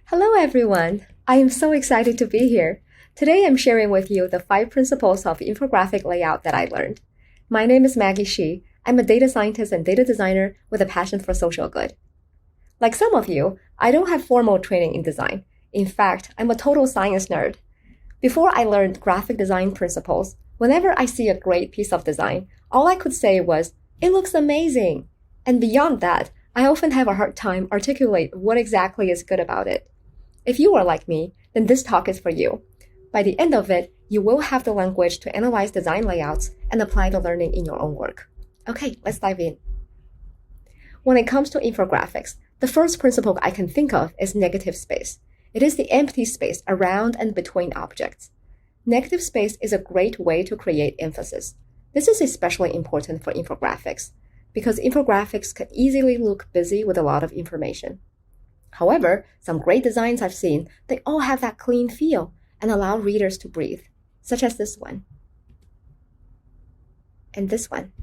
Hello everyone! I am so excited to be here. Today I'm sharing with you the 5 principles of infographic layout that I learned. My name is Maggie Shi. I'm a data scientist and data designer with a passion for social good. Like some of you, I don't have formal training in design. In fact, I'm a total science nerd. Before I learned graphic design principles, whenever I see a great piece of design, all I could say was, "It looks amazing!" And beyond that, I often have a hard time articulate what exactly is good about it. If you are like me, then this talk is for you. By the end of it, you will have the language to analyze design layouts and apply the learning in your own work. Okay, let's dive in. When it comes to infographics, the first principle I can think of is negative space. It is the empty space around and between objects. Negative space is a great way to create emphasis. This is especially important for infographics, because infographics can easily look busy with a lot of information. However, some great designs I've seen, they all have that clean feel and allow readers to breathe, such as this one. And this one.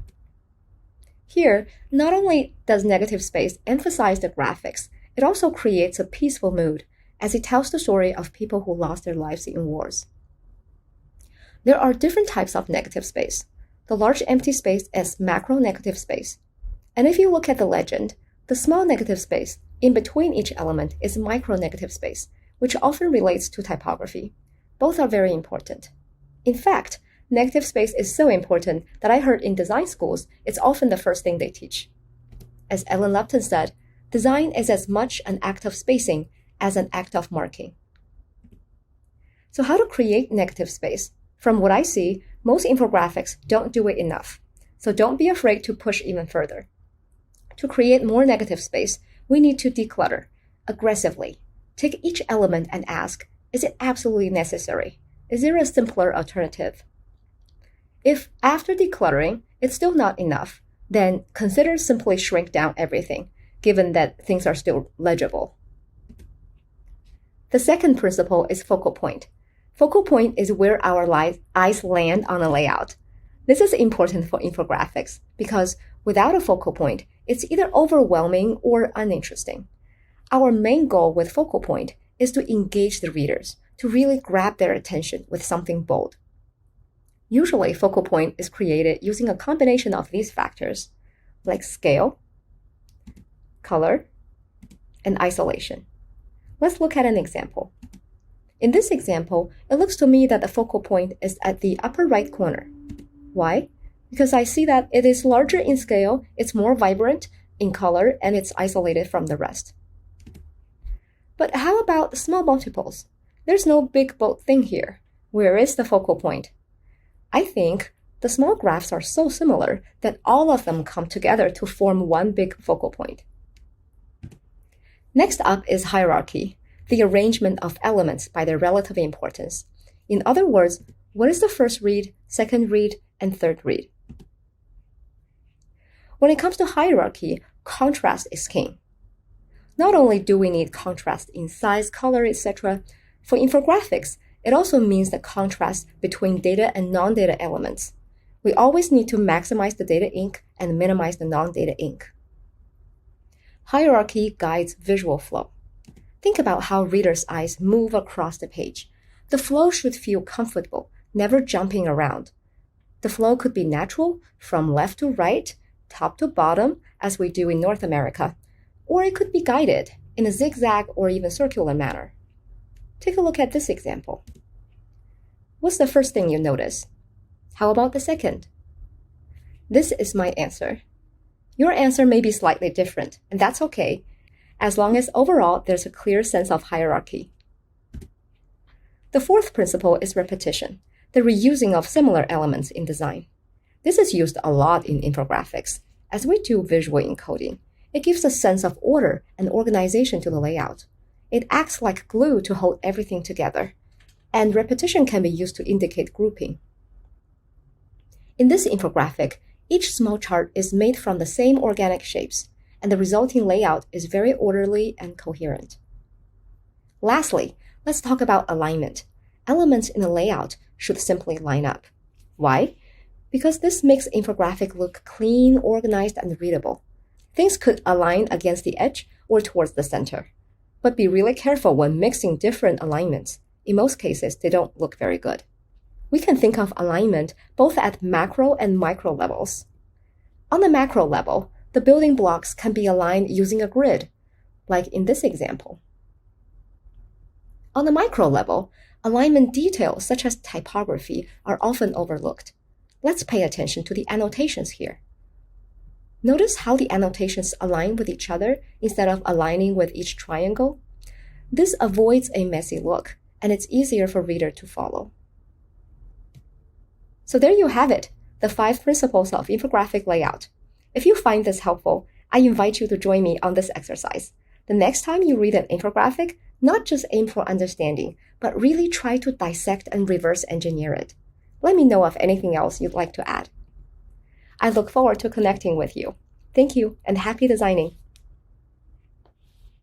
Here, not only does negative space emphasize the graphics, it also creates a peaceful mood as it tells the story of people who lost their lives in wars. There are different types of negative space. The large empty space is macro negative space. And if you look at the legend, the small negative space in between each element is micro-negative space, which often relates to typography. Both are very important. In fact, negative space is so important that I heard in design schools, it's often the first thing they teach. As Ellen Lupton said, design is as much an act of spacing as an act of marking. So how to create negative space? From what I see, most infographics don't do it enough. So don't be afraid to push even further. To create more negative space, we need to declutter aggressively. Take each element and ask, is it absolutely necessary? Is there a simpler alternative? If after decluttering, it's still not enough, then consider simply shrink down everything, given that things are still legible. The second principle is focal point. Focal point is where our eyes land on a layout. This is important for infographics because without a focal point, it's either overwhelming or uninteresting. Our main goal with focal point is to engage the readers, to really grab their attention with something bold. Usually, focal point is created using a combination of these factors, like scale, color, and isolation. Let's look at an example. In this example, it looks to me that the focal point is at the upper right corner. Why? Because I see that it is larger in scale, it's more vibrant in color, and it's isolated from the rest. But how about small multiples? There's no big bold thing here. Where is the focal point? I think the small graphs are so similar that all of them come together to form one big focal point. Next up is hierarchy, the arrangement of elements by their relative importance. In other words, what is the first read, second read, and third read? When it comes to hierarchy, contrast is king. Not only do we need contrast in size, color, etc., for infographics, it also means the contrast between data and non-data elements. We always need to maximize the data ink and minimize the non-data ink. Hierarchy guides visual flow. Think about how readers' eyes move across the page. The flow should feel comfortable, never jumping around. The flow could be natural, from left to right, top to bottom, as we do in North America, or it could be guided in a zigzag or even circular manner. Take a look at this example. What's the first thing you notice? How about the second? This is my answer. Your answer may be slightly different, and that's okay, as long as overall there's a clear sense of hierarchy. The fourth principle is repetition, the reusing of similar elements in design. This is used a lot in infographics. As we do visual encoding, it gives a sense of order and organization to the layout. It acts like glue to hold everything together, and repetition can be used to indicate grouping. In this infographic, each small chart is made from the same organic shapes, and the resulting layout is very orderly and coherent. Lastly, let's talk about alignment. Elements in a layout should simply line up. Why? Because this makes infographic look clean, organized, and readable. Things could align against the edge or towards the center. but be really careful when mixing different alignments. In most cases, they don't look very good. We can think of alignment both at macro and micro levels. On the macro level, the building blocks can be aligned using a grid, like in this example. On the micro level, alignment details such as typography are often overlooked. Let's pay attention to the annotations here. Notice how the annotations align with each other instead of aligning with each triangle? This avoids a messy look, and it's easier for reader to follow. So there you have it, the 5 principles of infographic layout. If you find this helpful, I invite you to join me on this exercise. The next time you read an infographic, not just aim for understanding, but really try to dissect and reverse engineer it. Let me know of anything else you'd like to add. I look forward to connecting with you. Thank you and happy designing.